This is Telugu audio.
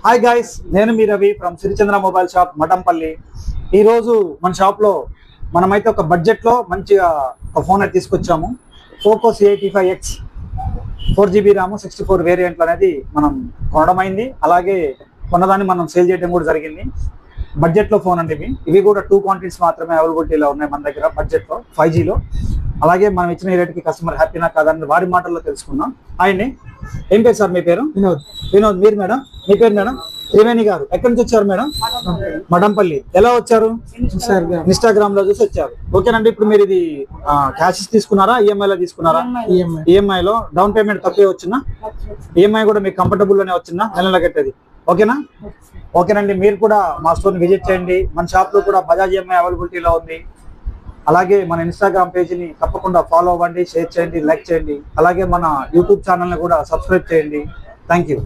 హాయ్ గైస్, నేను మీ Ravi from Sirichandra mobile shop Mathampalli. ఈరోజు మన షాప్లో మనమైతే ఒక బడ్జెట్లో మంచిగా ఒక ఫోన్ అయితే తీసుకొచ్చాము. పోకో C85X 4GB ర్యామ్ 64 వేరియంట్లు అనేది మనం కొనడం అయింది. అలాగే కొన్నదాన్ని మనం సేల్ చేయడం కూడా జరిగింది. బడ్జెట్లో ఫోన్ అండి ఇవి కూడా 2 క్వాంటిటీస్ మాత్రమే అవైలబిలిటీలో ఉన్నాయి మన దగ్గర బడ్జెట్లో 5Gలో. అలాగే మనం ఇచ్చిన రేట్కి కస్టమర్ హ్యాపీనా కాదని వారి మాటల్లో తెలుసుకుందాం. ఆయన్ని ఏం పేరు సార్? మీ పేరు? వినోద్. మీరు మేడం? మీ పేరు మేడం? త్రివేణి గారు. ఎక్కడి నుంచి వచ్చారు మేడం? మఠంపల్లి. ఎలా వచ్చారు? ఇన్స్టాగ్రామ్ లో చూసి వచ్చారు. ఓకేనండి. ఇప్పుడు మీరు ఇది క్యాష్ తీసుకున్నారా, ఈఎంఐలో తీసుకున్నారా? ఈఎంఐలో. డౌన్ పేమెంట్ తక్కువే వచ్చిందా? ఈఎంఐ కూడా మీకు కంఫర్టబుల్ లోనే వచ్చిందా నెలలో కట్టేది? ఓకేనా? ఓకేనండి. మీరు కూడా మా స్టోర్ని విజిట్ చేయండి. మన షాప్ లో కూడా బజాజ్ ఈఎంఐ అవైలబిలిటీలో ఉంది. అలాగే మన ఇన్స్టాగ్రామ్ పేజీని తప్పకుండా ఫాలో అవ్వండి, షేర్ చేయండి, లైక్ చేయండి. అలాగే మన యూట్యూబ్ ఛానల్ని కూడా సబ్స్క్రైబ్ చేయండి. Thank you.